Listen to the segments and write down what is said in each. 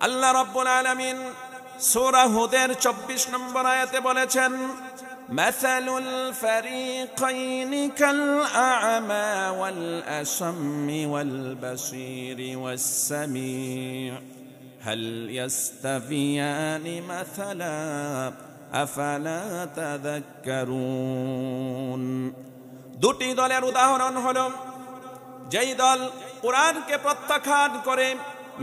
আল্লাহ রাব্বুল আলামিন সূরা হুদের 24 নম্বর আয়াতে বলেছেন, মাসালুল ফারিকাইনি কাল আ'মা ওয়াল আসাম্মি ওয়াল বাসীরি ওয়াস সামি' হাল ইয়াস্তাবিয়ানি মাসালা আফালা তাযাক্কারুন। দুটি দলের উদাহরণ হলো, যেই দল কোরআনকে প্রত্যাখ্যান করে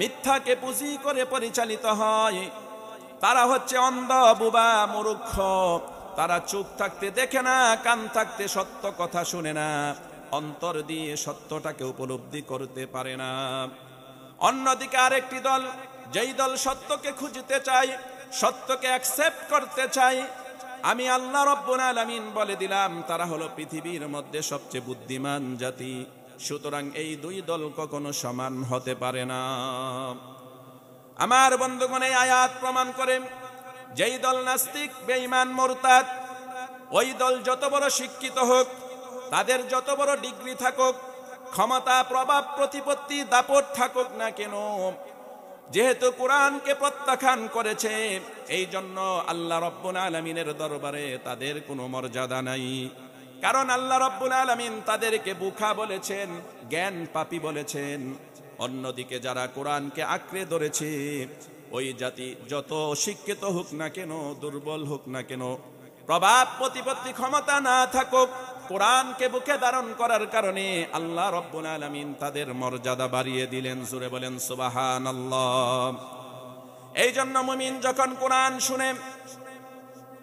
মিথ্যাকে পুঁজি করে পরিচালিত হয়, তারা হচ্ছে অন্ধ, বোবা, মূর্খ। তারা চোখ থাকতে দেখে না, কান থাকতে সত্য কথা শুনে না, অন্তর দিয়ে সত্যটাকে উপলব্ধি করতে পারে না। অন্যদিকে আরেকটি দল, যেই দল সত্যকে খুঁজতে চায়, সত্যকে অ্যাকসেপ্ট করতে চায়, আমি আল্লাহ রাব্বুল আলামিন বলে দিলাম তারা হলো পৃথিবীর মধ্যে সবচেয়ে বুদ্ধিমান জাতি। সুতরাং এই দুই দল কখনো সমান হতে পারে না। আমার বন্ধুগণ, এই আয়াত প্রমাণ করে যেই দল নাস্তিক, বেঈমান, মুরতাদ, ওই দল যত বড় শিক্ষিত হোক, তাদের যত বড় ডিগ্রি থাকুক, ক্ষমতা, প্রভাব, প্রতিপত্তি, দাপট থাকুক না কেন, যেহেতু কোরআনকে প্রত্যাখ্যান করেছে, এই জন্য আল্লাহ রাব্বুল আলামিনের দরবারে তাদের কোনো মর্যাদা নাই। কারণ আল্লাহ রাব্বুল আলামিন তাদেরকে বোকা বলেছেন, জ্ঞান পাপী বলেছেন। অন্যদিকে যারা কোরআনকে আঁকড়ে ধরেছে, ওই জাতি যত শিক্ষিত হোক না কেন, দুর্বল হোক না কেন, প্রভাব, প্রতিপত্তি, ক্ষমতা না থাকুক, কোরআনকে বুকে ধারণ করার কারণে আল্লাহ রাব্বুল আলামিন তাদের মর্যাদা বাড়িয়ে দিলেন। জোরে বলেন সুবহানাল্লাহ। এই জন্য মুমিন যখন কোরআন শুনে,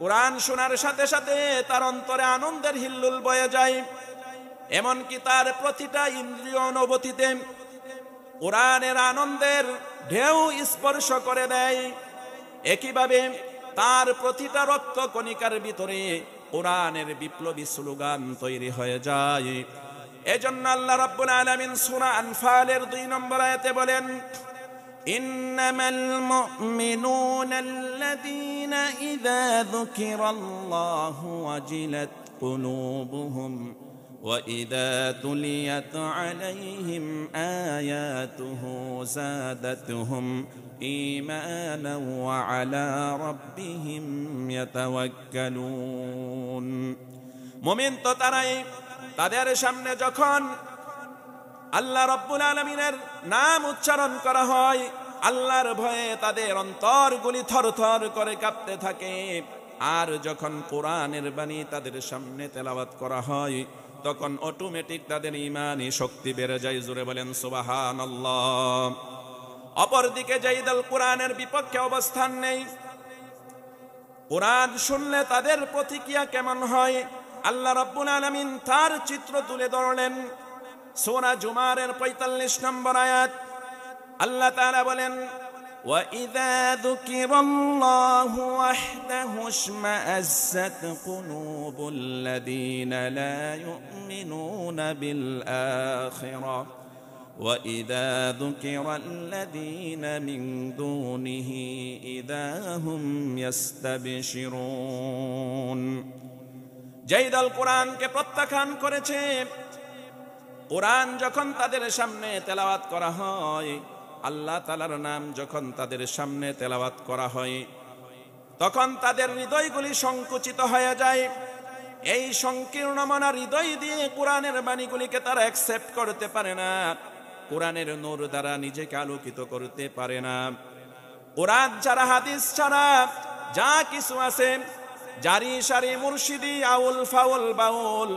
কোরআন শোনার সাথে সাথে তার অন্তরে আনন্দের হিল্লোল বয়ে যায়। এমনকি তার প্রতিটা ইন্দ্রিয় অনুভূতিতে কোরআনের আনন্দের ঢেউ স্পর্শ করে দেয়। একইভাবে তার প্রতিটা রক্ত কণিকার ভিতরে কোরআনের বিপ্লবী স্লোগান তৈরি হয়ে যায়। এজন্য আল্লাহ রাব্বুল আলামিন সূরা আনফালের 2 নম্বর আয়াতে বলেন, ইন্নামাল মুমিনুনা আল্লাযীনা ইযা যুকিরাল্লাহু ওয়াজিলাত কুলুবুহুম ওয়া ইযা তুলিয়াত আলাইহিম আয়াতুহু যাদাতুহুম ঈমানান ওয়া আলা রাব্বিহিম ইয়াতাওয়াক্কালুন। মুমিন তো তারাই, তাদের সামনে যখন আল্লাহ রাব্বুল আলামিনের নাম উচ্চারণ করা হয়, আল্লাহর ভয়ে তাদের অন্তরগুলি থরথর করে কাঁপতে থাকে। আর যখন কোরআনের বাণী তাদের সামনে তেলাওয়াত করা হয়, তখন অটোমেটিক তাদের ঈমানি শক্তি বেড়ে যায়। জোরে বলেন সুবহানাল্লাহ। অপরদিকে যেই দল কোরআনের বিপক্ষে অবস্থান নেই, কোরআন শুনলে তাদের প্রতিক্রিয়া কেমন হয়, আল্লাহ রাব্বুল আলামিন তার চিত্র তুলে ধরলেন। সূরা জুমারের 45 নম্বর আয়াত, আল্লাহ তাআলা বলেন, ওয়া ইযা যুকিরাল্লাহু ওয়াহদাহু ইশমাআজ্জাত কুলুবুল লাযীনা লা ইউমিনুনা বিল আখিরাহ ওয়া ইযা যুকিরাল্লাযীনা মিন দুনিহি ইযা হুম ইস্তাবশিরুন। যেই দল কোরআনকে প্রত্যাখ্যান করেছে, কোরআন যখন তাদের সামনে তেলাওয়াত করা হয়, আল্লাহ তাআলার নাম যখন তাদের সামনে তেলাওয়াত করা হয়, তখন তাদের হৃদয়গুলি সংকুচিত হয়ে যায়। এই সংকীর্ণ মনা হৃদয় দিয়ে কোরআনের বাণীগুলিকে তারা অ্যাকসেপ্ট করতে পারে না। কোরআনের নূর দ্বারা নিজেকে আলোকিত করতে পারে না। কোরআন ছাড়া, হাদিস ছাড়া যা কিছু আছে, জারি সারি, মুর্শিদি, আউল ফাউল বাউল,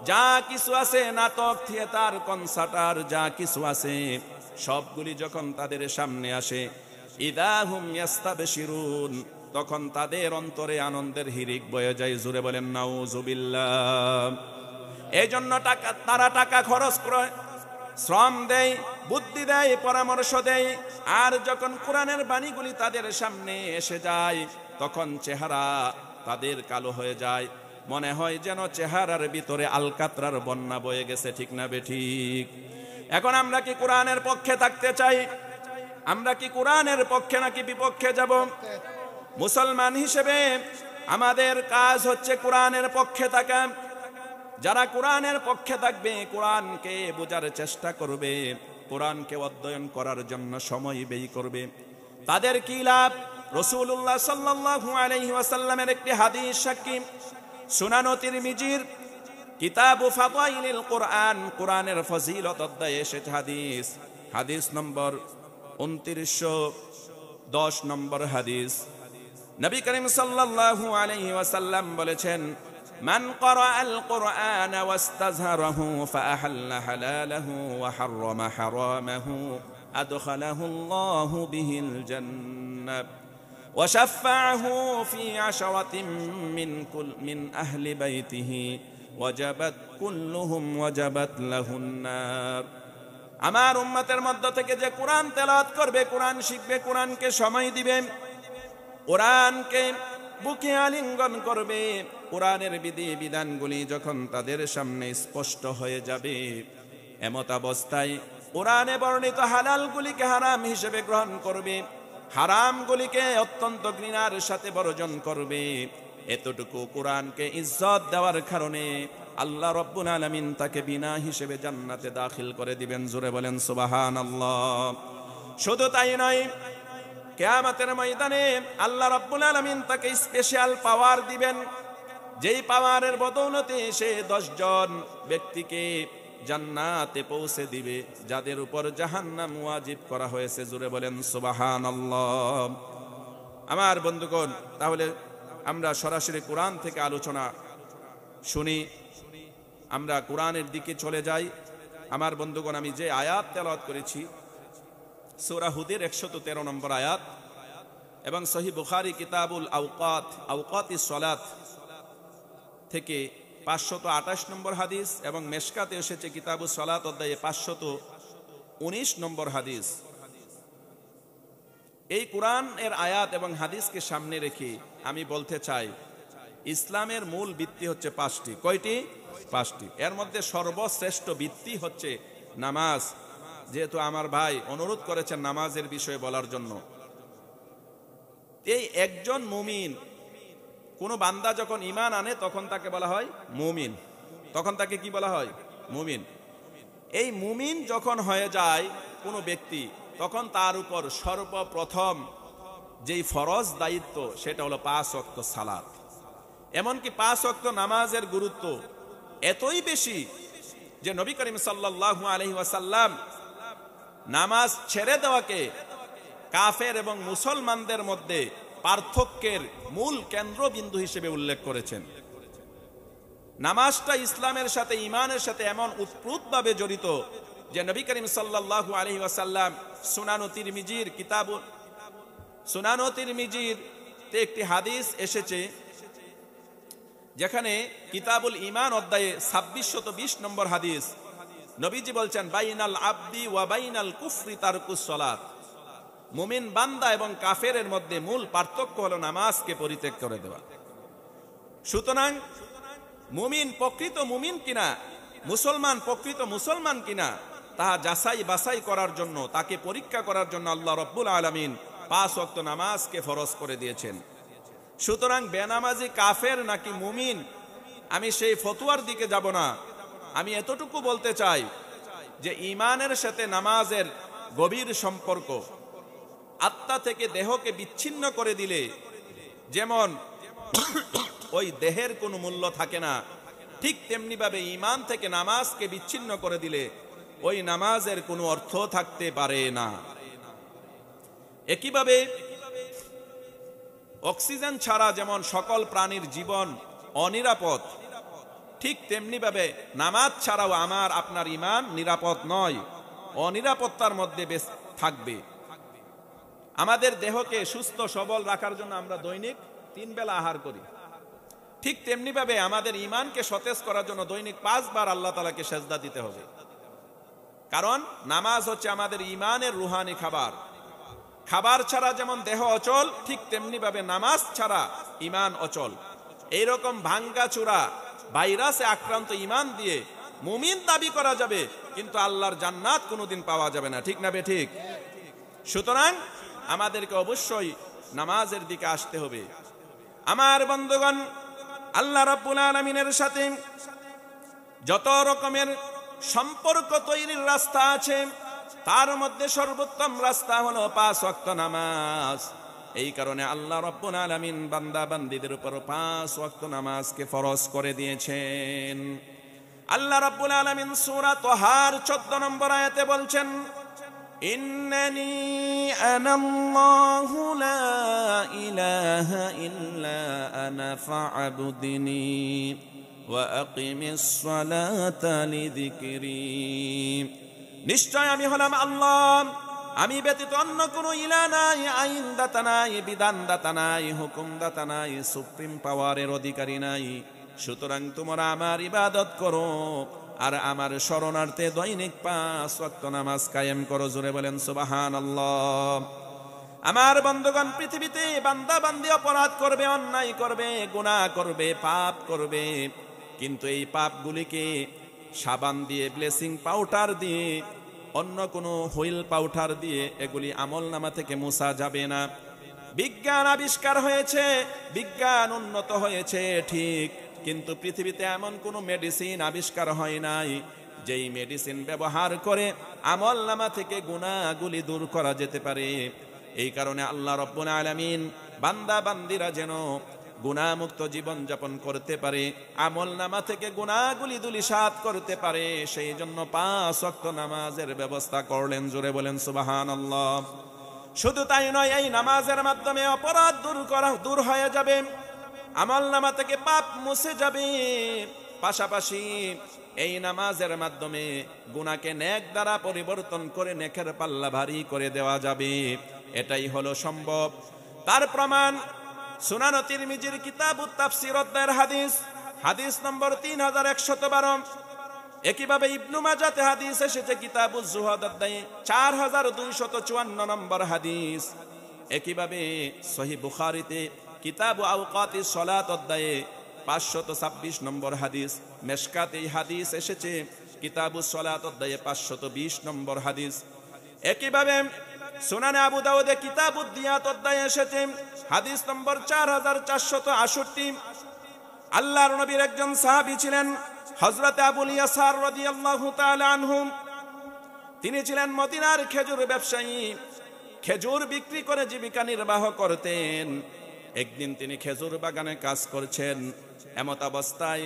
যা কিছু আছে, নাটক, থিয়েটার, কনসার্টার, যা কিছু আছে, সবগুলি যখন তাদের সামনে আসে, ইযা হুম ইস্তাবশিরুন, তখন তাদের অন্তরে আনন্দের হিরিক বয়ে যায়। জোরে বলেন নাউজুবিল্লাহ। এই জন্য তারা টাকা খরচ করে, শ্রম দেয়, বুদ্ধি দেয়, পরামর্শ দেয়। আর যখন কোরআনের বাণীগুলি তাদের সামনে এসে যায়, তখন চেহারা তাদের কালো হয়ে যায়। মনে হয় যেন চেহারার ভিতরে আলকাতরার বন্যা বয়ে গেছে। ঠিক না বেঠিক? এখন আমরা কি কোরআনের পক্ষে থাকতে চাই? আমরা কি কোরআনের পক্ষে নাকি বিপক্ষে যাব? মুসলমান হিসেবে আমাদের কাজ হচ্ছে কোরআনের পক্ষে থাকা। যারা কোরআনের পক্ষে থাকবে, কোরআনকে বোঝার চেষ্টা করবে, কোরআনকে অধ্যয়ন করার জন্য সময় ব্যয় করবে, তাদের কি লাভ? রাসূলুল্লাহ সাল্লাল্লাহু আলাইহি ওয়াসাল্লামের একটি হাদিস সাক্ষী, সুনান তিরমিজির কিতাবু ফাদাইলিল কুরআন, কুরআনের ফজিলত অধ্যায়ে এসেছে হাদিস, হাদিস নম্বর 2910 নম্বর হাদিস। নবী করিম সাল্লাল্লাহু আলাইহি ওয়াসাল্লাম বলেছেন, মান ক্বারাআল কুরআন ওয়াস্তাযহারাহু ফাআহাল্লা হালালাহু ওয়া হাররামা হারামাহু আদখালাহু আল্লাহু বিহিল জান্নাহ ওয়া শাফা'আহু ফি আশরাতিন মিন আহলি বাইতিহি ওয়াজাবাত কুল্লুহুম ওয়াজাবাত লাহুন নার। আমার উম্মতের মধ্য থেকে যে কোরআন তেলাওয়াত করবে, কোরআন শিখবে, কোরআনকে সময় দিবে, কোরআনকে বুকে আলিঙ্গন করবে, কোরআনের বিধি বিধানগুলি যখন তাদের সামনে স্পষ্ট হয়ে যাবে, এমত অবস্থায় কোরআনে বর্ণিত হালালগুলিকে হারাম হিসেবে গ্রহণ করবে, হারামগুলিকে অত্যন্ত ঘৃণার সাথে বর্জন করবে, এতটুকু কোরআনকে ইজ্জত দেওয়ার কারণে আল্লাহ রাব্বুল আলামিন তাকে বিনা হিসেবে জান্নাতে দাখিল করে দিবেন। জোরে বলেন সুবহানাল্লাহ। শুধু তাই নয়, কিয়ামতের ময়দানে আল্লাহ রাব্বুল আলামিন তাকে স্পেশাল পাওয়ার দিবেন, যেই পাওয়ারের বদৌলতে সে 10 জন ব্যক্তিকে জান্নাতে পৌঁছে দিবে, যাদের উপর জাহান্নাম ওয়াজিব করা হয়েছে। জোরে বলেন সুবহানাল্লাহ। আমার বন্ধুগণ, তাহলে আমরা সরাসরি কোরআন থেকে আলোচনা শুনি, আমরা কোরআনের দিকে চলে যাই। আমার বন্ধুগণ, আমি যে আয়াত তেলাওয়াত করেছি সূরা হুদের 113 নম্বর আয়াত, এবং সহিহ বুখারী কিতাবুল আওকাতিস সালাত থেকে 528 নম্বর হাদিস, এবং মেশকাতে এসেছে কিতাবুস সালাত অধ্যায়ে 519 নম্বর হাদিস। এই কোরআন এর আয়াত এবং হাদিসকে সামনে রেখে আমি বলতে চাই, ইসলামের মূল ভিত্তি হচ্ছে 5টি। কয়টি? 5টি। এর মধ্যে সর্বশ্রেষ্ঠ ভিত্তি হচ্ছে নামাজ। যেহেতু আমার ভাই অনুরোধ করেছেন নামাজের বিষয়ে বলার জন্য, এই একজন মুমিন, কোন বান্দা যখন ঈমান আনে তখন তাকে বলা হয় মুমিন। তখন তাকে কি বলা হয়? মুমিন। এই মুমিন যখন হয়ে যায় কোনো ব্যক্তি, তখন তার উপর সর্বপ্রথম যেই ফরজ দায়িত্ব সেটা হলো 5 ওয়াক্ত সালাত। এমনকি 5 ওয়াক্ত নামাজের গুরুত্ব এতই বেশি যে নবী করিম সাল্লাল্লাহু আলাইহি ওয়াসাল্লাম নামাজ ছেড়ে দেওয়াকে কাফের এবং মুসলমানদের মধ্যে পার্থক্যের মূল কেন্দ্রবিন্দু হিসেবে উল্লেখ করেছেন। নামাজটা ইসলামের সাথে, ঈমানের সাথে এমন উৎপ্রুতভাবে জড়িত যে নবী করিম সাল্লাল্লাহু আলাইহি ওয়াসাল্লাম সুনান তিরমিজির তে একটি হাদিস এসেছে, যেখানে কিতাবুল ঈমান অধ্যায়ে 2620 নম্বর হাদিস, নবীজি বলছেন, বাইনাল আবদি ওয়া বাইনাল কুফরি তারকুস সালাত। মুমিন বান্দা এবং কাফেরের মধ্যে মূল পার্থক্য হলো নামাজকে পরিত্যাগ করে দেওয়া। সুতরাং মুমিন প্রকৃত মুমিন কিনা, মুসলমান প্রকৃত মুসলমান কিনা, তাহা যাচাই বাছাই করার জন্য, তাকে পরীক্ষা করার জন্য আল্লাহ রাব্বুল আলামিন 5 ওয়াক্ত নামাজকে ফরজ করে দিয়েছেন। সুতরাং বেনামাজি কাফের নাকি মুমিন, আমি সেই ফতোয়ার দিকে যাব না। আমি এতটুকু বলতে চাই যে ঈমানের সাথে নামাজের গভীর সম্পর্ক। আত্মা থেকে দেহকে বিচ্ছিন্ন করে দিলে যেমন ওই দেহের কোনো মূল্য থাকে না, ঠিক তেমনি ভাবে ঈমান থেকে নামাজকে বিচ্ছিন্ন করে দিলে ওই নামাজের কোনো অর্থ থাকতে পারে না। একইভাবে অক্সিজেন ছাড়া যেমন সকল প্রাণীর জীবন অনিরাপদ, ঠিক তেমনি ভাবে নামাজ ছাড়াও আমার আপনার ঈমান নিরাপদ নয়, অনিরাপত্তার মধ্যে থাকবে। আমাদের দেহকে সুস্থ সবল রাখার জন্য আমরা দৈনিক 3 বেলা আহার করি, ঠিক তেমনি ভাবে আমাদের ঈমানকে সতেজ করার জন্য দৈনিক 5 বার আল্লাহ তাআলাকে সেজদা দিতে হবে। কারণ নামাজ হচ্ছে আমাদের ঈমানের রুহানি খাবার। খাবার ছাড়া যেমন দেহ অচল, ঠিক তেমনি ভাবে নামাজ ছাড়া ঈমান অচল। এইরকম ভাঙ্গা চূড়া ভাইরাসে আক্রান্ত ঈমান দিয়ে মুমিন দাবি করা যাবে, কিন্তু আল্লাহর জান্নাত কোনোদিন পাওয়া যাবে না। ঠিক না বে ঠিক? সুতরাং আমাদেরকে অবশ্যই নামাজের দিকে আসতে হবে। আমার বন্ধুগণ, আল্লাহ রাব্বুল আলামিনের সাথে যত রকমের সম্পর্ক তৈরির রাস্তা আছে, তার মধ্যে সর্বোত্তম রাস্তা হলো 5 ওয়াক্ত নামাজ। এই কারণে আল্লাহ রাব্বুল আলামিন বান্দা বান্দীদের উপর 5 ওয়াক্ত নামাজকে ফরজ করে দিয়েছেন। আল্লাহ রাব্বুল আলামিন সূরা তাহার 14 নম্বর আয়াতে বলছেন, ইন্নানি আনাল্লাহু লা ইলাহা ইল্লা আনা ফা'বুদনি ওয়া আকিমিস সালাতা লিযিকরি। নিশ্চয় আমি হলাম আল্লাহ, আমি ব্যতীত অন্য কোনো ইলাহ নাই, আইনদাতা নাই, বিধানদাতা নাই, হুকুমদাতা নাই, সুপ্রিম পাওয়ারের অধিকারী নাই। সুতরাং তোমরা আমার ইবাদত করো আর আমার শরণার্থে দৈনিক 5 ওয়াক্ত নামাজ কায়েম করো। জোরে বলেন সুবহানাল্লাহ। আমার বন্ধুগণ, পৃথিবীতে বান্দা বান্দি অপরাধ করবে, অন্যায় করবে, গুনাহ করবে, পাপ করবে, কিন্তু এই পাপগুলিকে সাবান দিয়ে, ব্লেসিং পাউডার দিয়ে, অন্য কোনো হুইল পাউডার দিয়ে এগুলি আমলনামা থেকে মুছা যাবে না। বিজ্ঞান আবিষ্কার হয়েছে, বিজ্ঞান উন্নত হয়েছে ঠিক, কিন্তু পৃথিবীতে এমন কোনো মেডিসিন আবিষ্কার হয় নাই যেই মেডিসিন ব্যবহার করে আমলনামা থেকে গুনাহগুলি দূর করা যেতে পারে। এই কারণে আল্লাহ রাব্বুল আলামিন বান্দা বান্দিরা যেন গুনাহমুক্ত জীবন যাপন করতে পারে, আমলনামা থেকে গুনাহগুলি ধূলিসাৎ করতে পারে, সেই জন্য 5 ওয়াক্ত নামাজের ব্যবস্থা করলেন। জোরে বলেন সুবহানাল্লাহ। শুধু তাই নয়, এই নামাজের মাধ্যমে অপরাধ দূর হয়ে যাবে, আমলনামা থেকে পাপ মুছে যাবে। পাশাপাশি এই নামাজের মাধ্যমে গুনাহকে নেক দ্বারা পরিবর্তন করে নেকের পাল্লা ভারী করে দেওয়া যাবে। এটাই হলো সম্ভব। তার প্রমাণ সুনান তিরমিজির কিতাবুত তাফসীর অধ্যায়ের হাদিস নম্বর 3112। একইভাবে ইবনু মাজাতে হাদিস এসেছে কিতাবুজ জুহাদ অধ্যায়ে 4254 নম্বর হাদিস। একইভাবে সহিহ বুখারীতে কিতাবু আওকাতিস সালাত অধ্যায়ে 526 নম্বর হাদিস। মেশকাতে এই হাদিস এসেছে কিতাবুস সালাত অধ্যায়ে 520 নম্বর হাদিস। একইভাবে সুনানে আবু দাউদে কিতাবুদ দিয়াত অধ্যায়ে এসেছে হাদিস নম্বর 4468। আল্লাহর নবীর একজন সাহাবী ছিলেন হযরত আবুল ইয়াসার রাদিয়াল্লাহু তাআলা আনহু। তিনি ছিলেন মদিনার খেজুর ব্যবসায়ী, খেজুর বিক্রি করে জীবিকা নির্বাহ করতেন। একদিন তিনি খেজুর বাগানে কাজ করছেন, এমত অবস্থায়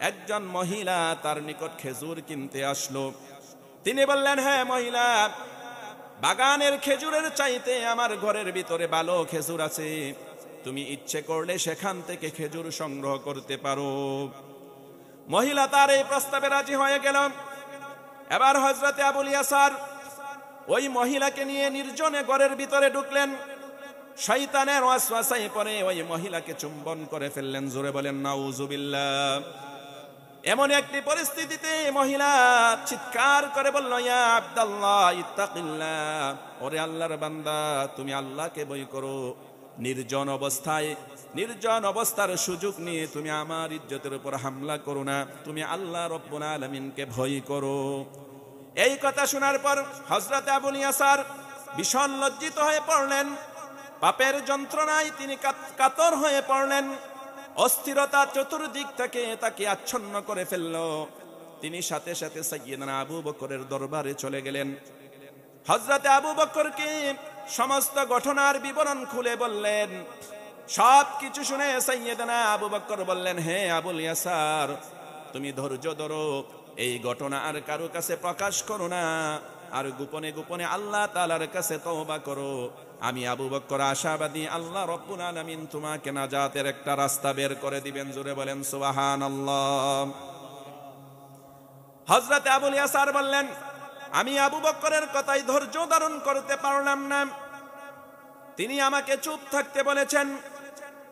একজন মহিলা তার নিকট খেজুর কিনতে আসলো। তিনি বললেন, হ্যাঁ মহিলা, বাগানের খেজুরের চাইতে আমার ঘরের ভিতরে ভালো খেজুর আছে, তুমি ইচ্ছে করলে সেখান থেকে খেজুর সংগ্রহ করতে পারো। মহিলা তার এই প্রস্তাবে রাজি হয়ে গেল। এবার হযরত আবুল ইয়াসার ওই মহিলাকে নিয়ে নির্জনে ঘরের ভিতরে ঢুকলেন। শয়তানের ওয়াসওয়াসায় পড়ে ওই মহিলাকে চুম্বন করে ফেললেন। জোরে বলেন নাউজুবিল্লাহ। এমন একটি পরিস্থিতিতে মহিলা চিৎকার করে বলল, ইয়া আব্দুল্লাহ ইত্তাকিল্লাহ, ওরে আল্লাহর বান্দা, তুমি আল্লাহকে ভয় করো। নির্জন অবস্থার সুযোগ নিয়ে তুমি আমার ইজ্জতের উপর হামলা করো না, তুমি আল্লাহ রাব্বুল আলামিনকে ভয় করো। এই কথা শোনার পর হযরত আবুল ইয়াসার ভীষণ লজ্জিত হয়ে পড়লেন। পাপের যন্ত্রণায় তিনি কাতর হয়ে পড়লেন। অস্থিরতা চতুর্দিক থেকে তাকে আচ্ছন্ন করে ফেলল। তিনি সাথে সাথে সাইয়্যিদনা আবু বকরের দরবারে চলে গেলেন। হযরত আবু বকরকে সমস্ত ঘটনার বিবরণ খুলে বললেন। সব কিছু শুনে সাইয়্যিদনা আবু বকর বললেন, হে আবুল ইয়াসার, তুমি ধৈর্য ধরো, এই ঘটনা আর কারো কাছে প্রকাশ করো না, আর গোপনে গোপনে আল্লাহ তাআলার কাছে তওবা করো। আমি আবু বকর আশাবাদী, আল্লাহ রাব্বুল আলামিন তোমাকে নাজাতের একটা রাস্তা বের করে দিবেন। জোরে বলেন সুবহানাল্লাহ। হযরত আবুল ইয়াসার বললেন, আমি আবু বকরের কথাই ধৈর্য ধারণ করতে পারলাম না। তিনি আমাকে চুপ থাকতে বলেছেন।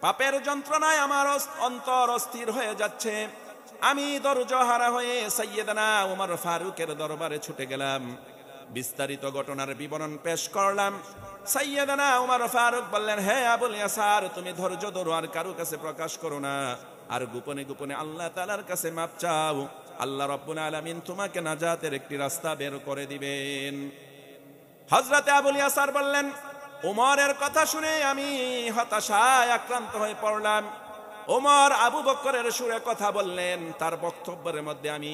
পাপের যন্ত্রণায় আমার অন্তর অস্থির হয়ে যাচ্ছে। আমি ধৈর্যহারা হয়ে সাইয়্যিদনা ওমর ফারুকের দরবারে ছুটে গেলাম। বিস্তারিত ঘটনার বিবরণ পেশ করলাম। সাইয়্যিদনা ওমর ফারুক বললেন, হে আবুল ইয়াসার, তুমি ধৈর্য ধরো, আর কারো কাছে প্রকাশ করো না, আর গোপনে গোপনে আল্লাহ তাআলার কাছে মাপ চাও। আল্লাহ রাব্বুল আলামিন তোমাকে নাজাতের একটি রাস্তা বের করে দিবেন। হযরত আবুল ইয়াসার বললেন, ওমরের কথা শুনে আমি হতাশায় আক্রান্ত হয়ে পড়লাম। ওমর আবু বকরের সুরে কথা বললেন, তার বক্তব্যের মধ্যে আমি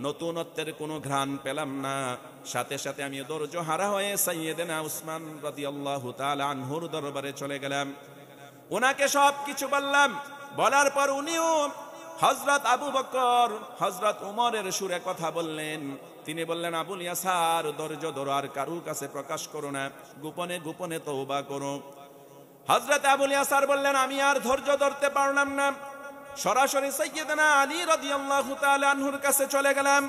নতুনত্বের কোনো ঘ্রাণ পেলাম না। সাথে সাথে আমি ধৈর্য হারা হয়ে সাইয়েদেনা উসমান রাদিয়াল্লাহু তাআলা আনহুর দরবারে চলে গেলাম। ওনাকে সব কিছু বললাম। বলার পর উনিও হযরত আবু বকর, হযরত উমরের সুরে কথা বললেন। তিনি বললেন, আবুল ইয়াসার, ধৈর্য ধরো, আর কারুর কাছে প্রকাশ করো না, গোপনে গোপনে তওবা করো। হযরত আবুল ইয়াসার বললেন, আমি আর ধৈর্য ধরতে পারলাম না, সরাসরি সাইয়েদনা আলী রাদিয়াল্লাহু তাআলা আনহুর কাছে চলে গেলাম।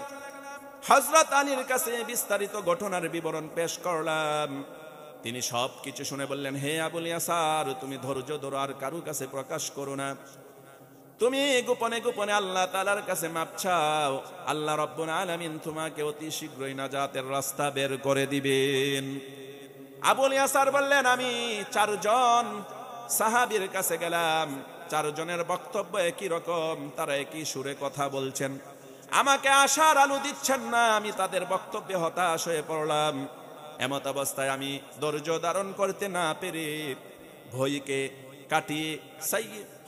হযরত আলীর কাছে বিস্তারিত ঘটনার বিবরণ পেশ করলাম। তিনি সব কিছু শুনে বললেন, হে আবুল ইয়াসার, তুমি ধৈর্য ধরো, আর কারুর কাছে প্রকাশ করো না, তুমি গোপনে গোপনে আল্লাহ তাআলার কাছে মাপ চাও, আল্লাহ রাব্বুল আলামিন তোমাকে অতি শীঘ্রই নাজাতের রাস্তা বের করে দিবেন। আবুল ইয়াসার বললেন, আমি 4 জন সাহাবীর কাছে গেলাম, 4 জনের বক্তব্য একই রকম, তারা একই সুরে কথা বলছেন, আমাকে আশার আলো দিচ্ছেন না। আমি তাদের বক্তব্যে হতাশ হয়ে পড়লাম। এমত অবস্থায় আমি ধৈর্য ধারণ করতে না পেরে ভয়কে কাটিয়ে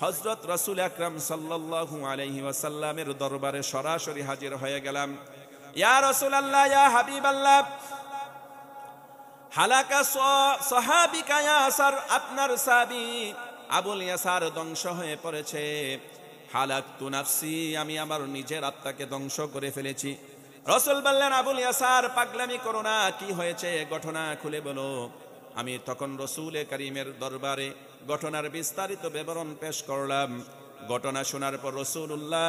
হযরত রাসূল আকরাম সাল্লাল্লাহু আলাইহি ওয়াসাল্লামের দরবারে সরাসরি হাজির হয়ে গেলাম। ইয়া রাসূলুল্লাহ, ইয়া হাবিবাল্লাহ, হালাকা সাহাবিকা ইয়াসার, আপনার সাহাবী আবুল ইয়াসার ধ্বংস হয়ে পড়েছে। হালাকতু নাফসি, আমি আমার নিজের আত্মাকে ধ্বংস করে ফেলেছি। রাসূল বললেন, আবুল ইয়াসার, পাগলামি করো না, কি হয়েছে ঘটনা খুলে বলো। আমি তখন রাসূল কারীমের দরবারে ঘটনার বিস্তারিত বিবরণ পেশ করলাম। ঘটনা শোনার পর রাসূলুল্লাহ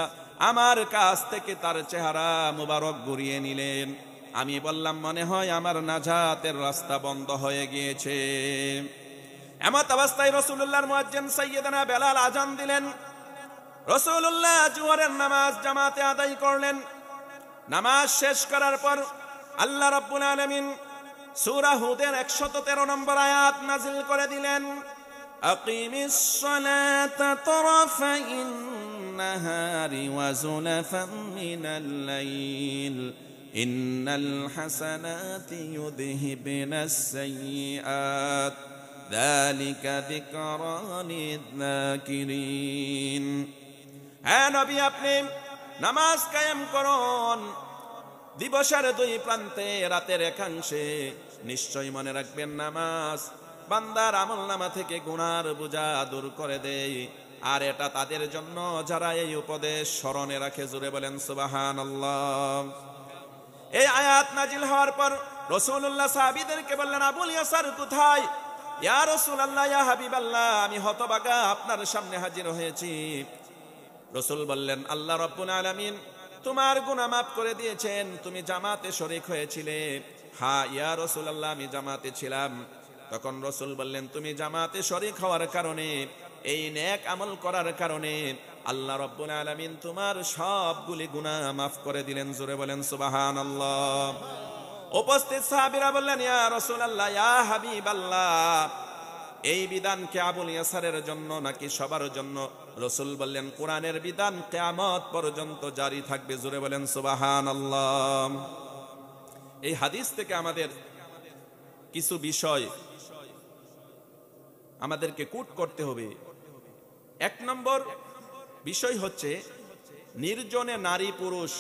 আমার কাছ থেকে তার চেহারা মুবারক ঘুরিয়ে নিলেন। আমি বললাম, মনে হয় আমার নাজাতের রাস্তা বন্ধ হয়ে গিয়েছে। এমত অবস্থায় রাসূলুল্লাহর মুয়াজ্জিন সাইয়েদনা বেলাল আজান দিলেন। রাসূলুল্লাহ জোহরের নামাজ জামাতে আদায় করলেন। নামাজ শেষ করার পর আল্লাহ রাব্বুল আলামিন সূরা হুদের 113 নম্বর আয়াত নাযিল করে দিলেন, আকিমিস সালাতা তারাফাইন নাহারি ওয়া যুলাফাম মিনাল লাইল ইন্নাল হাসানাতি ইউযহিবুনাস সাইয়্যাত যালিকা যিকরা লিয-যাকিরিন। হ্যাঁ নবী, আপনি নামাজ কায়েম করুন দিবসের 2 প্রান্তে, রাতের একাংশে। নিশ্চয় মনে রাখবেন, নামাজ বান্দার আমলনামা থেকে গুনার বোঝা দূর করে দেয়। আর এটা তাদের জন্য যারা এই উপদেশ স্মরণে রাখে। জোরে বলেন সুবহানাল্লাহ। এই আয়াত নাজিল হওয়ার পর রাসূলুল্লাহ সাহাবীদেরকে বললেন, আবুল ইয়াসার কোথায়? ইয়া রাসূলুল্লাহ, ইয়া হাবিবাল্লাহ, আমি হতভাগা আপনার সামনে হাজির হয়েছি। রাসূল বললেন, আল্লাহ রাব্বুল আলামিন তোমার গুনাহ মাফ করে দিয়েছেন। তুমি জামাতে শরীক হয়েছিলে। হ্যাঁ ইয়া রাসূলুল্লাহ, আমি জামাতে ছিলাম। তখন রাসূল বললেন, তুমি জামাতে শরীক হওয়ার কারণে, এই নেক আমল করার কারণে আল্লাহ রাব্বুল আলামিন তোমার সবগুলি গুনাহ মাফ করে দিলেন। জোরে বলেন সুবহানাল্লাহ। উপস্থিত সাহাবীরা বললেন, ইয়া রাসূলুল্লাহ, ইয়া হাবিবাল্লাহ, এই বিধান কি আবুল ইয়াসারের জন্য নাকি সবার জন্য? রাসূল বললেন, কোরআনের বিধান কিয়ামত পর্যন্ত জারি থাকবে। জোরে বলেন সুবহানাল্লাহ। এই হাদিস থেকে আমাদের কিছু বিষয় আমাদেরকে কোট করতে হবে। 1 নম্বর বিষয় হচ্ছে, নির্জনে নারী পুরুষ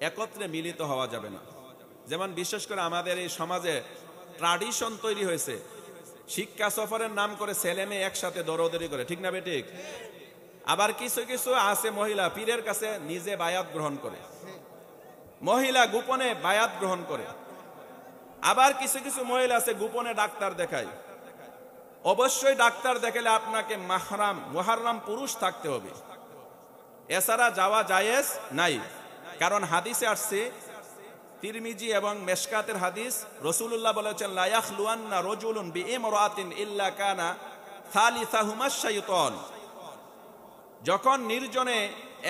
একত্রে মিলিত হওয়া যাবে না। যেমন বিশেষ করে আমাদের এই সমাজে ট্র্যাডিশন তৈরি হয়েছে, শিক্ষা সফরের নাম করে ছেলে মেয়ে একসাথে দৌড়াদৌড়ি করে, ঠিক না বেঠিক? আবার কিছু কিছু আছে মহিলা পীরের কাছে নিজে বায়াত গ্রহণ করে, মহিলা গোপনে বায়াত গ্রহণ করে। আবার কিছু কিছু মহিলা আছে গোপনে ডাক্তার দেখায়। অবশ্যই ডাক্তার দেখালে আপনাকে মুহাররাম পুরুষ থাকতে হবে, এছাড়া যাওয়া জায়েজ নাই। কারণ হাদিসে আসছে, তিরমিজি এবং মেশকাতের হাদিস, রাসূলুল্লাহ বলেছেন, লা ইয়াখলুয়ান্না রাজুলুন বিইমরাতিন ইল্লা কানা থালিসাহুমাশ শাইতান। যখন নির্জনে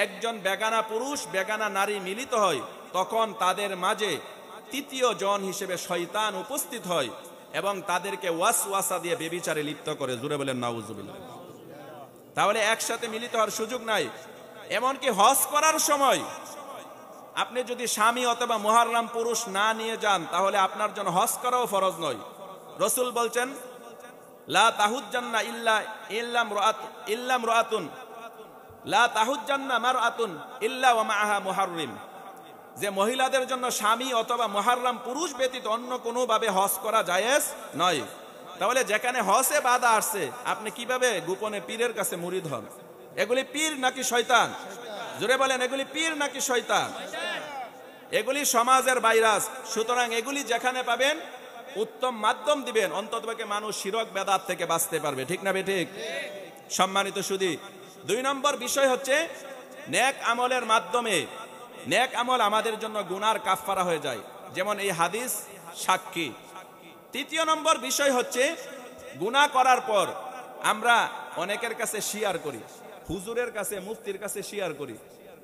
একজন বেগানা পুরুষ বেগানা নারী মিলিত হয়, তখন তাদের মাঝে তৃতীয় জন হিসেবে শয়তান উপস্থিত হয় এবং তাদেরকে ওয়াসওয়াসা দিয়ে ব্যভিচারে লিপ্ত করে। জোরে বলেন নাউজুবিল্লাহ। তাহলে একসাথে মিলিত হওয়ার সুযোগ নাই। এমনকি হজ করার সময় আপনি যদি স্বামী অথবা মুহাররাম পুরুষ না নিয়ে যান, তাহলে আপনার জন্য হজ করাও ফরজ নয়। রাসূল বলছেন, লা তাহুজ্জান্না ইল্লা ইমরাআতুন লা তাহুজ্জান্না মারআতুন ইল্লা ওয়া মাআহা মুহাররিম। যে মহিলাদের জন্য স্বামী অথবা মুহররম পুরুষ ব্যতীত অন্য কোনো ভাবে হজ করা জায়েজ নয়। তাহলে যেখানে হজে বাধা আসছে, আপনি কিভাবে গোপনে পীরের কাছে মুরিদ হন? এগুলি পীর নাকি শয়তান? জোরে বলেন, এগুলি পীর নাকি শয়তান? এগুলি সমাজের ভাইরাস। সুতরাং এগুলি যেখানে পাবেন উত্তম মাধ্যম দিবেন, অন্ততপক্ষে মানুষ শিরক বেদাত থেকে বাঁচতে পারবে। ঠিক না বেঠিক? সম্মানিত সুধী, 2 নম্বর বিষয় হচ্ছে নেক আমলের মাধ্যমে নেক আমল আমাদের জন্য গুনার কাফফারা হয়ে যায়, যেমন এই হাদিস সাক্ষী। 3 নম্বর বিষয় হচ্ছে গুনাহ করার পর আমরা অনেকের কাছে শেয়ার করি, হুজুরের কাছে, মুফতির কাছে শেয়ার করি।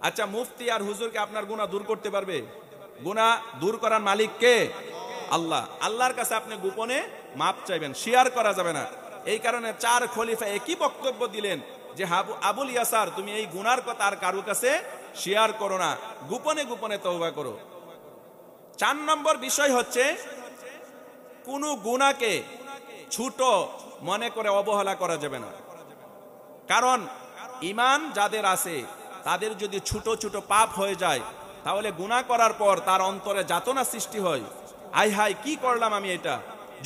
আচ্ছা, মুফতি আর হুজুরকে আপনার গুনাহ দূর করতে পারবে? গুনাহ দূর করার মালিক কে? আল্লাহ। আল্লাহর কাছে আপনি গোপনে মাপ চাইবেন, শেয়ার করা যাবে না। এই কারণে 4 খলিফা একই বক্তব্য দিলেন যে আবুল ইয়াসার, তুমি এই গুনার কথা আর কারো কাছে শেয়ার করো না, গোপনে গোপনে তওবা করো। 4 নম্বর বিষয় হচ্ছে কোন গুনাহকে ছোট মনে করে অবহেলা করা যাবে না। কারণ ঈমান যাদের আছে তাদের যদি ছোট ছোট পাপ হয়ে যায়, তাহলে গুনাহ করার পর তার অন্তরে যাতনা সৃষ্টি হয়, আই হাই কি করলাম আমি এটা।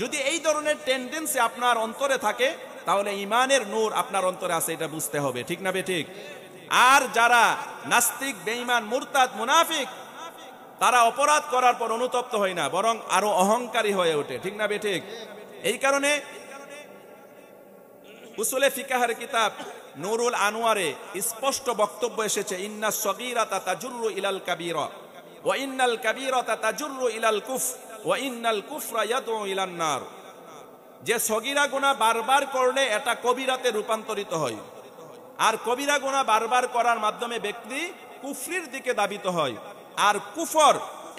যদি এই ধরনের টেন্ডেন্সি আপনার অন্তরে থাকে, তাহলে ঈমানের নূর আপনার অন্তরে আছে, এটা বুঝতে হবে। ঠিক না বেঠিক? আর যারা নাস্তিক, বেঈমান, মুরতাদ, মুনাফিক, তারা অপরাধ করার পর অনুতপ্ত হয় না, বরং আরো অহংকারী হয়ে ওঠে। ঠিক না বেঠিক? এই কারণে উসুলে ফিকাহের কিতাব নুরুল আনোয়ারে স্পষ্ট বক্তব্য এসেছে, ইন্নাস সগীরাতা তাজুররু ইলাল কাবীরা ওয়া ইন্নাল কাবীরাতা তাজুররু ইলাল কুফর ওয়া ইন্নাল কুফরা ইয়াদউ ইলান নার। যে সগীরা গুনাহ বারবার করলে এটা কবিরাতে রূপান্তরিত হয়, আর কবিরা গুনাহ বারবার করার মাধ্যমে ব্যক্তি কুফরির দিকে ধাবিত হয়। আর কুফর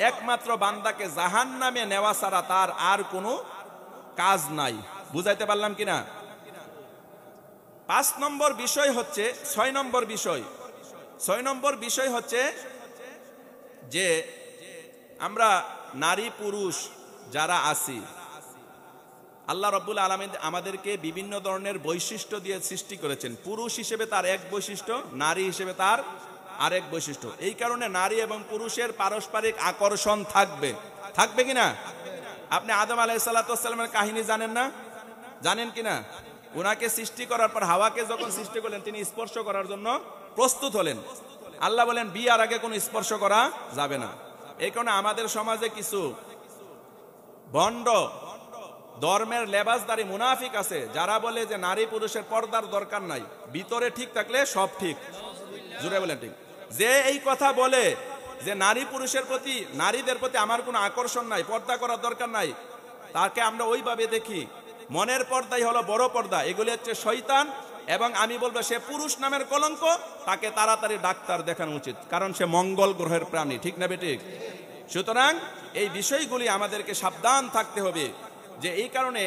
একমাত্র বান্দাকে জাহান্নামে নেওয়া ছাড়া তার আর কোনো কাজ নাই। বুঝাইতে পারলাম কিনা? 5 নম্বর বিষয় হচ্ছে 6 নম্বর বিষয়। 6 নম্বর বিষয় হচ্ছে যে আমরা নারী পুরুষ যারা আছি, আল্লাহ রাব্বুল আলামিন আমাদেরকে বিভিন্ন ধরনের বৈশিষ্ট্য দিয়ে সৃষ্টি করেছেন। পুরুষ হিসেবে তার এক বৈশিষ্ট্য, নারী হিসেবে তার আরেক বৈশিষ্ট্য। এই কারণে নারী এবং পুরুষের পারস্পরিক আকর্ষণ থাকবে। থাকবে কিনা? আপনি আদম আলাইহিস সালাতু ওয়াস সালামের কাহিনী জানেন না? জানেন কিনা? উনাকে সৃষ্টি করার পর হাওয়াকে যখন সৃষ্টি করলেন, তিনি স্পর্শ করার জন্য প্রস্তুত হলেন। আল্লাহ বলেন বিয়ার আগে কোনো স্পর্শ করা যাবে না। এই কারণে আমাদের সমাজে কিছু ভণ্ড ধর্মের লেবাসদারি মুনাফিক আছে, যারা বলে যে নারী পুরুষের পর্দার দরকার নাই, ভিতরে ঠিক থাকলে সব ঠিক। জুড়ে বলেন ঠিক। যে এই কথা বলে যে নারী পুরুষের প্রতি, নারীদের প্রতি আমার কোনো আকর্ষণ নাই, পর্দা করার দরকার নাই, তাকে আমরা ওইভাবে দেখি। মনের পর্দাই হলো বড় পর্দা। এগুলি হচ্ছে শয়তান, এবং আমি বলবো সে পুরুষ নামের কলঙ্ক, তাকে তাড়াতাড়ি ডাক্তার দেখানো উচিত, কারণ সে মঙ্গল গ্রহের প্রাণী। ঠিক না বেঠিক? সুতরাং এই বিষয়গুলি আমাদেরকে সাবধান থাকতে হবে, যে এই কারণে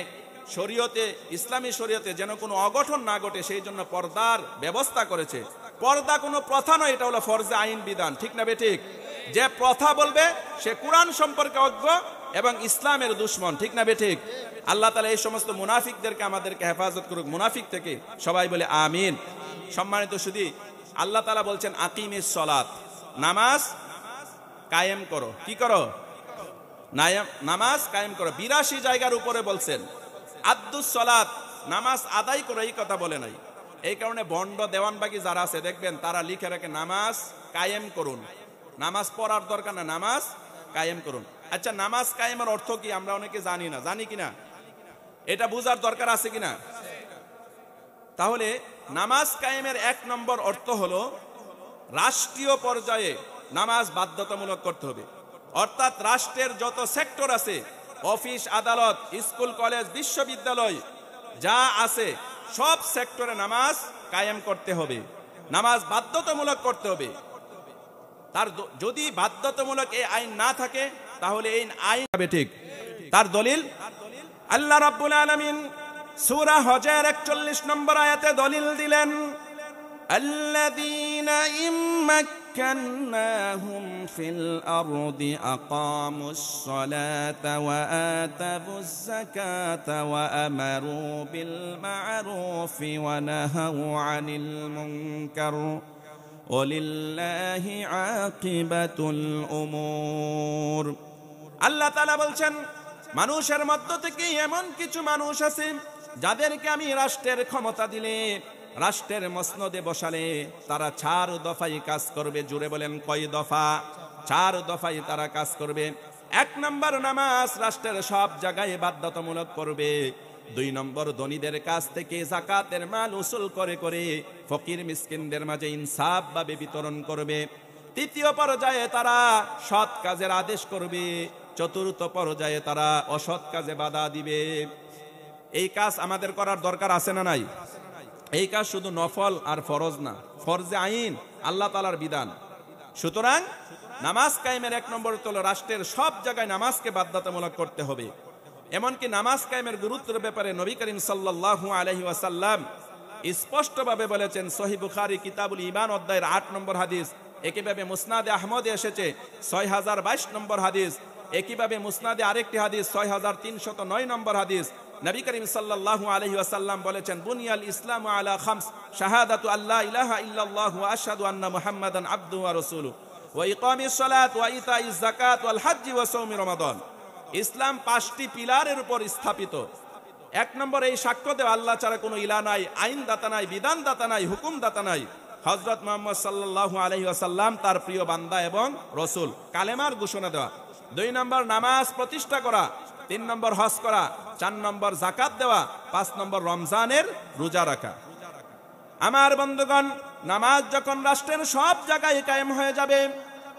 শরীয়তে, ইসলামী শরীয়তে যেন কোনো অঘটন না ঘটে, সেই জন্য পর্দার ব্যবস্থা করেছে। পর্দা কোনো প্রথা নয়, এটা হলো ফরজে আইন বিধান। ঠিক না বেঠিক? যে প্রথা বলবে সে কুরআন সম্পর্কে অজ্ঞ এবং ইসলামের দুশমন। ঠিক না বেঠিক? আল্লাহ তাআলা এই সমস্ত মুনাফিকদেরকে আমাদেরকে হেফাজত করুক মুনাফিক থেকে। সবাই বলে আমিন। সম্মানিত সুধী, আল্লাহ তাআলা বলছেন আকিমিস সালাত, নামাজ কায়েম করো। কি করো? নামাজ কায়েম করো। 82 জায়গার উপরে বলছেন আদ্দুস সালাত, নামাজ আদায় করো, এই কথা বলে নাই। এই কারণে ভণ্ড দেওয়ানবাগি যারা আছে দেখবেন তারা লিখে রাখে নামাজ কায়েম করুন। নামাজ পড়ার দরকার না, নামাজ কায়েম করুন। আচ্ছা, নামাজ কায়েমের অর্থ কি আমরা অনেকে জানি না, জানি কিনা? এটা বোঝার দরকার আছে কিনা? তাহলে নামাজ কায়েমের 1 নম্বর অর্থ হলো রাষ্ট্রীয় পর্যায়ে নামাজ বাধ্যতামূলক করতে হবে। অর্থাৎ রাষ্ট্রের যত সেক্টর আছে, অফিস, আদালত, স্কুল, কলেজ, বিশ্ববিদ্যালয় যা আছে, সব সেক্টরে নামাজ কায়েম করতে হবে, নামাজ বাধ্যতামূলক করতে হবে। তার যদি বাধ্যতামূলক এই আইন না থাকে, তাহলে এই আইন হবে ঠিক। তার দলিল আল্লাহ রাব্বুল আলামিন সূরা হজের 41 নম্বর আয়াতে দলিল দিলেন, আল্লাযীনা ইম্মাক্কান্নাহুম ফিল আরদি আকামুস সালাতা ওয়া আতাবুজ যাকাতা ওয়া আমারু বিল মা'রুফি ওয়া নাহাউ আনিল মুনকার ওয়ালিল্লাহি আকিবাতুল উমুর। আল্লাহ তাআলা বলছেন, মানুষের মধ্য থেকে এমন কিছু মানুষ আছে যাদেরকে আমি রাষ্ট্রের ক্ষমতা দিলে, রাষ্ট্রের মসনদে বসালে তারা 4 দফায় কাজ করবে। জুড়ে বলেন কয় দফা? 4 দফায় তারা কাজ করবে। 1 নম্বর, নামাজ রাষ্ট্রের সব জায়গায় বাধ্যতামূলক করবে। 2 নম্বর, ধনীদের কাছ থেকে যাকাতের মাল উসুল করে করে ফকির মিসকিনদের মাঝে ইনসাফ ভাবে বিতরণ করবে। 3য় পর্যায়ে তারা সৎ কাজের আদেশ করবে। 4র্থ পর্যায়ে তারা অসৎ কাজে বাধা দিবে। এই কাজ আমাদের করার দরকার আছে না নাই? এই কাজ শুধু নফল আর ফরজ না, ফরজে আইন, আল্লাহ তাআলার বিধান। সুতরাং নামাজ কায়েমের 1 নম্বর হলো রাষ্ট্রের সব জায়গায় নামাজকে বাধ্যতামূলক করতে হবে। এমনকি নামাজ কায়েমের গুরুত্বের ব্যাপারে নবী করিম সাল্লাল্লাহু আলাইহি ওয়াসাল্লাম স্পষ্টভাবে বলেছেন। সহিহ বুখারী কিতাবুল ঈমান অধ্যায়ের 8 নম্বর হাদিস, একইভাবে মুসনাদে আহমদে এসেছে 6022 নম্বর হাদিস, একইভাবে মুসনাদে আরেকটি হাদিস 6309 নম্বর হাদিস। নবী করিম সাল্লাল্লাহু আলাইহি ওয়াসাল্লাম বলেছেন, বুনিয়াল ইসলামু আলা খামস, শাহাদাতু আল্লা ইলাহা ইল্লাল্লাহু ওয়া আশহাদু আন্না মুহাম্মাদান আবদুহু ওয়া রাসূলুহু ওয়া ইকামিস সালাত ওয়া ইতাইজ যাকাত ওয়াল হজ্জ ওয়া সাওমি রমাদান। ইসলাম 5টি পিলারের উপর স্থাপিত। 1 নম্বর, এই সাক্ষ্য দেওয়া আল্লাহ ছাড়া কোনো ইলাহ নাই, আইন দাতা নাই, বিধান দাতা নাই, হুকুম দাতা নাই, হযরত মুহাম্মদ সাল্লাল্লাহু আলাইহি ওয়াসাল্লাম তার প্রিয় বান্দা এবং রাসূল, কালেমার ঘোষণা দেওয়া। 2 নম্বর, নামাজ প্রতিষ্ঠা করা। 3 নম্বর, হজ করা। 4 নম্বর, যাকাত দেওয়া। 5 নম্বর, রমজানের রোজা রাখা। আমার বন্ধুগণ, নামাজ যখন রাষ্ট্রের সব জায়গায় কায়েম হয়ে যাবে,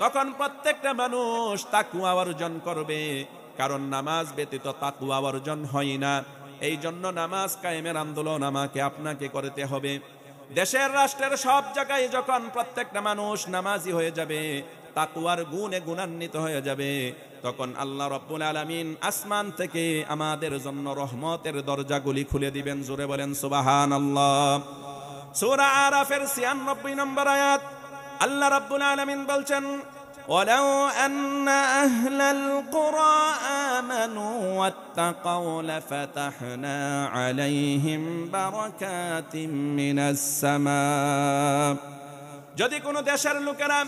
তখন প্রত্যেকটা মানুষ তাকওয়া অর্জন করবে। কারণ নামাজ ব্যতীত তাকওয়া অর্জন হয় না। এই জন্য নামাজ কায়েমের আন্দোলন আমাকে আপনাকে করতে হবে। দেশের রাষ্ট্রের সব জায়গায় যখন প্রত্যেকটা মানুষ নামাজি হয়ে যাবে, তাকওয়ার গুণে গুণান্বিত হয়ে যাবে, তখন আল্লাহ রাব্বুল আলামিন আসমান থেকে আমাদের জন্য রহমতের দরজাগুলি খুলে দিবেন। জোরে বলেন সুবহানাল্লাহ। সূরা আরাফের 96 নম্বর আয়াত, আল্লাহ রাব্বুল আলামিন বলছেন, ওয়ালাউ আন্না আহলাল কুরা আমানু ওয়াত্তাকাউ লাফাতাহনা আলাইহিম বারাকাতিম মিনাস সামা। যদি কোনো দেশের লোকেরা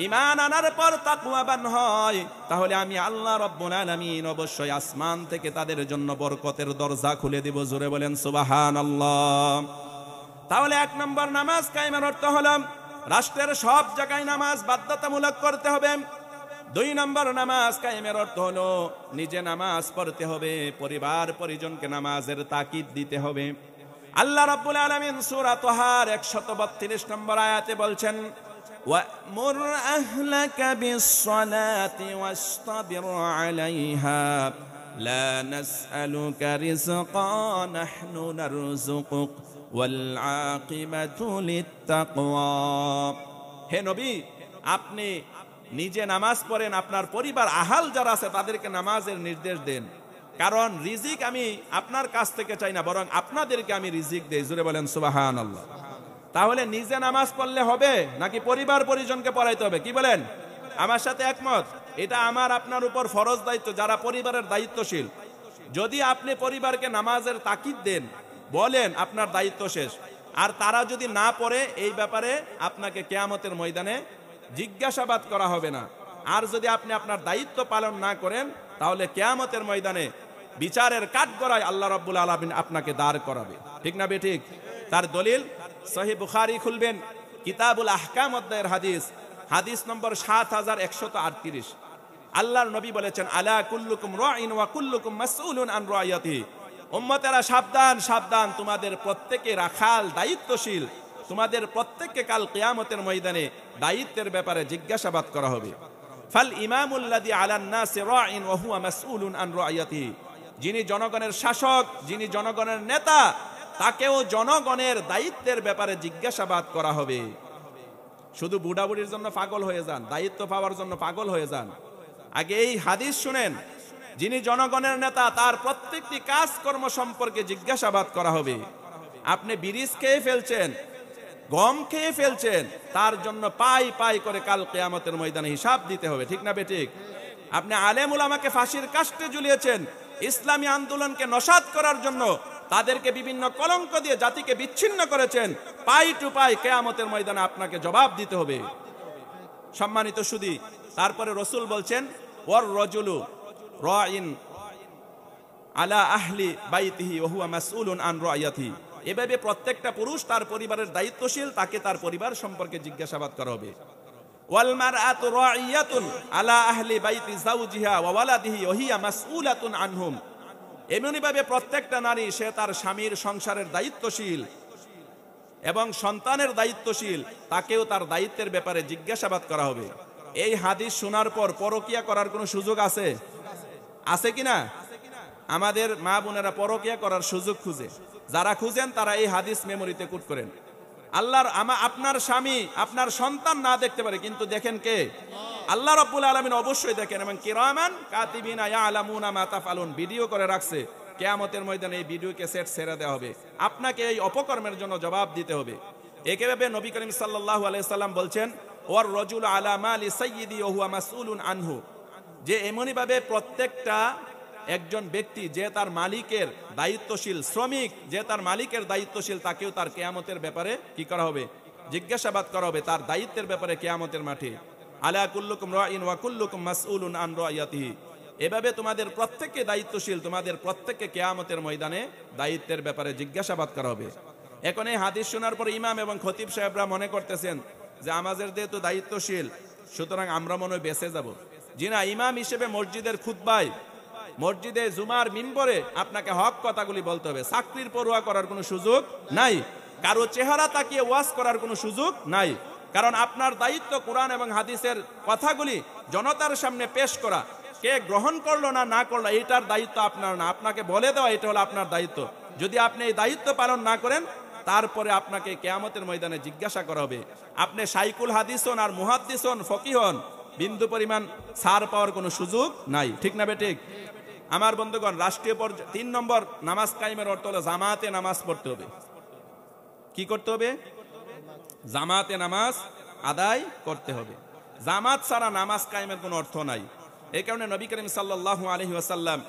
ঈমান আনার পর তাকওয়াবান হয়, তাহলে আমি আল্লাহ রাব্বুল আলামিন অবশ্যই আসমান থেকে তাদের জন্য বরকতের দরজা খুলে দিব। জোরে বলেন সুবহানাল্লাহ। তাহলে 1 নম্বর, নামাজ কায়েমের অর্থ হলো রাষ্ট্রের সব জায়গায় নামাজ বাধ্যতামূলক করতে হবে। 2 নম্বর, নামাজ কায়েমের অর্থ হলো নিজে নামাজ পড়তে হবে, পরিবার পরিজনকে নামাজের তাকিদ দিতে হবে। আল্লাহ রাব্বুল আলামিন সূরা তাহার 132 নম্বর আয়াতে বলছেন, ওয়া'মুর আহলাকা বিস-সালাতি ওয়াসতাবির আলাইহা লা নাসআলুকা রিজকান নাহনু নারযুকুক ওয়াল আকিবাতু লিত-তাকওয়া। হে নবী, আপনি নিজে নামাজ পড়েন, আপনার পরিবার আহাল যারা আছে তাদেরকে নামাজের নির্দেশ দেন। কারণ রিজিক আমি আপনার কাছ থেকে চাই না, বরং আপনাদেরকে আমি রিজিক দেই। জোরে বলেন সুবহানাল্লাহ। তাহলে নিজে নামাজ পড়লে হবে নাকি পরিবার পরিজনকে পড়াইতে হবে? কি বলেন? আমার সাথে একমত? এটা আমার আপনার উপর ফরজ দায়িত্ব, যারা পরিবারের দায়িত্বশীল। যদি আপনি পরিবারকে নামাজের তাকিদ দেন, বলেন, আপনার দায়িত্ব শেষ। আর তারা যদি না পড়ে, এই ব্যাপারে আপনাকে কিয়ামতের ময়দানে জিজ্ঞাসাবাদ করা হবে না। আর যদি আপনি আপনার দায়িত্ব পালন না করেন, তাহলে কিয়ামতের ময়দানে বিচারের কাঠগড়ায় আল্লাহ রাব্বুল আলামিন আপনাকে দাঁড় করাবে। ঠিক না বেঠিক? তার দলিল সহিহ বুখারী খুলবেন, কিতাবুল আহকাম অধ্যায়ের হাদিস, হাদিস নম্বর 7138। আল্লাহর নবী বলেছেন, আলা কুল্লুকুম রাঈন ওয়া কুল্লুকুম মাসউলুন আন রাইয়াতিহি। উম্মতেরা সাবধান, সাবধান, তোমাদের প্রত্যেকে রাখাল, দায়িত্বশীল। তোমাদের প্রত্যেককে কাল কিয়ামতের ময়দানে দায়িত্বের ব্যাপারে জিজ্ঞাসাবাদ করা হবে। ফাল ইমামুল্লাযী আলান নাসি রাঈন ওয়া হুয়া মাসউলুন আন রাইয়াতিহি। যিনি জনগণের শাসক, যিনি জনগণের নেতা, তাকেও জনগণের দায়িত্বের ব্যাপারে জিজ্ঞাসাবাদ করা হবে। শুধু বুড়াবুড়ির জন্য পাগল হয়ে যান, দায়িত্ব পাওয়ার জন্য পাগল হয়ে যান। আগে এই হাদিস শুনেন, যিনি জনগণের নেতা তার প্রত্যেকটি কাজকর্ম সম্পর্কে জিজ্ঞাসাবাদ করা হবে। আপনি বিরিজ খেয়ে ফেলছেন, গম খেয়ে ফেলছেন, তার জন্য পাই পাই করে কাল কিয়ামতের ময়দানে হিসাব দিতে হবে। ঠিক না বেঠিক? আপনি আলেম উলামাকে ফাঁসির কাস্টে ঝুলিয়েছেন, ইসলামী আন্দোলনকে নস্যাৎ করার জন্য তাদেরকে বিভিন্ন কলঙ্ক দিয়ে জাতিকে বিচ্ছিন্ন করেছেন, পাই টু পাই কিয়ামতের ময়দানে আপনাকে জবাব দিতে হবে। সম্মানিত সুধী, তারপরে রসুল বলছেন ওয়ার রাজুলু রাইন আলা আহলি বাইতিহি ওয়া হুয়া মাসউলুন আন রায়াতিহি। এভাবে প্রত্যেকটা পুরুষ তার পরিবারের দায়িত্বশীল, তাকে তার পরিবার সম্পর্কে জিজ্ঞাসাবাদ করা হবে। ওয়াল মারআতু রাইয়াতুন আলা আহলি বাইতি যাওজিহা ওয়া ওয়ালাদিহি ওয়া হিয়া মাসউলাতুন আনহুম। এমনিভাবে প্রত্যেকটা নারী সে তার স্বামীর সংসারের দায়িত্বশীল এবং সন্তানের দায়িত্বশীল, তাকেও তার দায়িত্বের ব্যাপারে জিজ্ঞাসাবাদ করা হবে। এই হাদিস শোনার পর পরকিয়া করার কোনো সুযোগ আছে? আছে কিনা? আমাদের মা বোনেরা পরকিয়া করার সুযোগ খুঁজে, যারা খুঁজেন তারা এই হাদিস মেমোরিতে কুট করেন। আল্লাহর আপনার স্বামী আপনার সন্তান না দেখতে পারে, কিন্তু দেখেন কে? আল্লাহ রাব্বুল আলামিন অবশ্যই দেখেন, এবং কিরামান কাতিবিনা ইয়ালামুনা মা তাফআলুন, ভিডিও করে রাখছে। কিয়ামতের ময়দানে এই ভিডিও ক্যাসেট ছেড়ে দেওয়া হবে, আপনাকে এই অপকর্মের জন্য জবাব দিতে হবে। একইভাবে নবী করিম সাল্লাল্লাহু আলাইহি সাল্লাম বলছেন ওয়ার রাজুলু আলা মালি সাইয়্যিদি ওয়া হুয়া মাসউলুন আনহু, যে এমনই ভাবে প্রত্যেকটা একজন ব্যক্তি যে তার মালিকের দায়িত্বশীল, শ্রমিক যে তার মালিকের দায়িত্বশীল, তাকেও তার কিয়ামতের ব্যাপারে কি করা হবে? জিজ্ঞাসাবাদ করা হবে তার দায়িত্বের ব্যাপারে কিয়ামতের মাঠে। আলা কুল্লুকুম রাইন ওয়া কুল্লুকুম মাসউলুন আন রায়াতিহি। এভাবে তোমাদের প্রত্যেককে দায়িত্বশীল, তোমাদের প্রত্যেককে কিয়ামতের ময়দানে দায়িত্বের ব্যাপারে জিজ্ঞাসাবাদ করা হবে। এখন এই হাদিস শোনার পর ইমাম এবং খতিব সাহেবরা মনে করতেছেন যে আমাদের যেহেতু দায়িত্বশীল সুতরাং আমরা মনে হয় বেঁচে যাব। জি না, ইমাম হিসেবে মসজিদের খুতবায়, মসজিদে জুমার মিম্বরে আপনাকে হক কথাগুলি বলতে হবে। চাকরির পরোয়া করার কোনো সুযোগ নাই, কারো চেহারা তাকিয়ে ওয়াজ করার কোনো সুযোগ নাই, কারণ আপনার দায়িত্ব কোরআন এবং হাদিসের কথাগুলি জনতার সামনে পেশ করা। কে গ্রহণ করলো না করলো এটার দায়িত্ব আপনার না, আপনাকে বলে দেওয়া এটা হলো আপনার দায়িত্ব। যদি আপনি এই দায়িত্ব পালন না করেন তারপরে আপনাকে কিয়ামতের ময়দানে জিজ্ঞাসা করা হবে। আপনি শাইকুল হাদিস হন আর মুহাদ্দিস হন, ফকিহ হন, বিন্দু পরিমাণ ছাড় পাওয়ার কোনো সুযোগ নাই। ঠিক না বেঠিক? আমার বন্ধুগণ, রাষ্ট্রীয় পর্যায়ে 3 নম্বর নামাজ কায়েমের অর্থ হলো জামাতে নামাজ পড়তে হবে। কি করতে হবে? জামাতে নামাজ আদায় করতে হবে। জামাত ছাড়া নামাজ কায়েমের কোনো অর্থ নাই। এই কারণে নবী করিম সাল্লাল্লাহু আলাইহি ওয়াসাল্লাম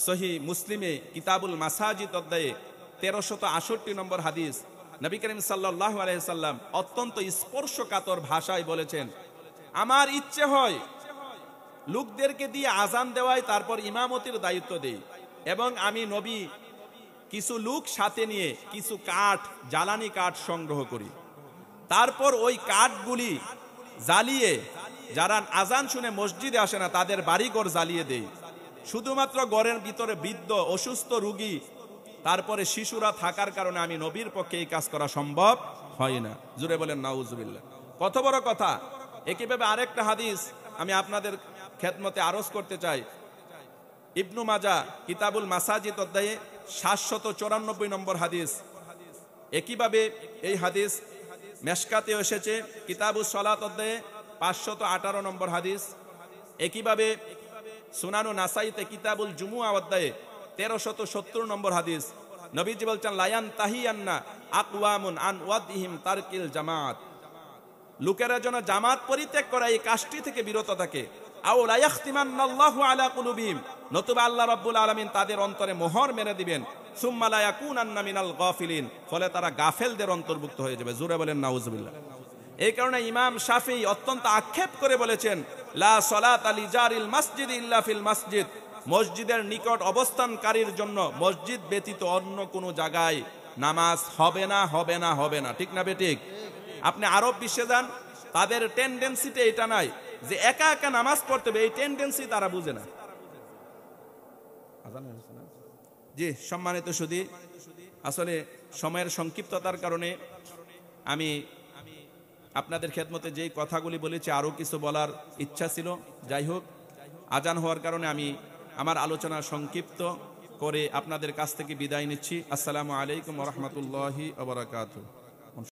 সহিহ মুসলিমে কিতাবুল মাসাজিদ অধ্যায়ে 1368 নম্বর হাদিস নবী করিম সাল্লাল্লাহু আলাইহি ওয়াসাল্লাম অত্যন্ত স্পর্শকাতর ভাষায় বলেছেন, আমার ইচ্ছে হয় লোকদেরকে দিয়ে আজান দেওয়াই, তারপর ইমামতির দায়িত্ব দেই, এবং আমি নবী কিছু লোক সাথে নিয়ে কিছু কাঠ, জ্বালানি কাঠ সংগ্রহ করি, তারপর ওই কাঠগুলি জ্বালিয়ে যারা আজান শুনে মসজিদে আসে না তাদের বাড়িঘর জ্বালিয়ে দেই। শুধুমাত্র ঘরের ভিতরে বৃদ্ধ, অসুস্থ রোগী, তারপরে শিশুরা থাকার কারণে আমি নবীর পক্ষে এই কাজ করা সম্ভব হয় না। জুড়ে বলেন নাউজুবিল্লাহ। কত বড় কথা! একইভাবে আরেকটা হাদিস আমি আপনাদের খেদমতে আরজ করতে চাই। ইবনু মাজাহ কিতাবুল মাসাজিদ অধ্যায়ে 794 নম্বর হাদিস। একইভাবে এই হাদিস মেশকাতে এসেছে কিতাবুস সালাত অধ্যায়ে 518 নম্বর হাদিস। একইভাবে সুনানু নাসাইতে কিতাবুল জুমুআ অধ্যায়ে 1370 নম্বর হাদিস। নবীজি বলছেন লায়ান তাহিয়ান্না আকওয়ামুন আন ওয়াদিহিম তারকিল জামাত, লোকেরা যেন জামাত পরিত্যাগ করা এই কাজটি থেকে বিরত থাকে। আও লা ইয়াখতিমান্নাল্লাহু আলা কুলুবিহিম, নতুবা আল্লাহ রাব্বুল আলামিন তাদের অন্তরে মোহর মেরে দিবেন। সুম্মা লা ইয়াকুনান্না মিনাল গাফিলিন, ফলে তারা গাফেলদের অন্তর্ভুক্ত হয়ে যাবে। জোরে বলেন নাউজুবিল্লাহ। এই কারণে ইমাম শাফিঈ অত্যন্ত আক্ষেপ করে বলেছেন লা সালাতা লিজারিল মাসজিদ ইল্লা ফিল মাসজিদ, মসজিদের নিকট অবস্থানকারীর জন্য মসজিদ ব্যতীত অন্য কোনো জায়গায় নামাজ হবে না, হবে না, হবে না। ঠিক না বেঠিক? আপনি আরব বিশ্বে যান, তাদের টেন্ডেন্সিতে এটা নাই যে একা একা নামাজ পড়তে হবে, এই টেন্ডেন্সি তারা বুঝে না। জি সম্মানিত সুধী, আসলে সময়ের সংক্ষিপ্ততার কারণে আমি আপনাদের খেদমতে যেই কথাগুলি বলেছি আরো কিছু বলার ইচ্ছা ছিল। যাই হোক, আজান হওয়ার কারণে আমি আমার আলোচনা সংক্ষিপ্ত করে আপনাদের কাছ থেকে বিদায় নিচ্ছি। আসসালামু আলাইকুম ওয়া রাহমাতুল্লাহি ওয়া বারাকাতুহু।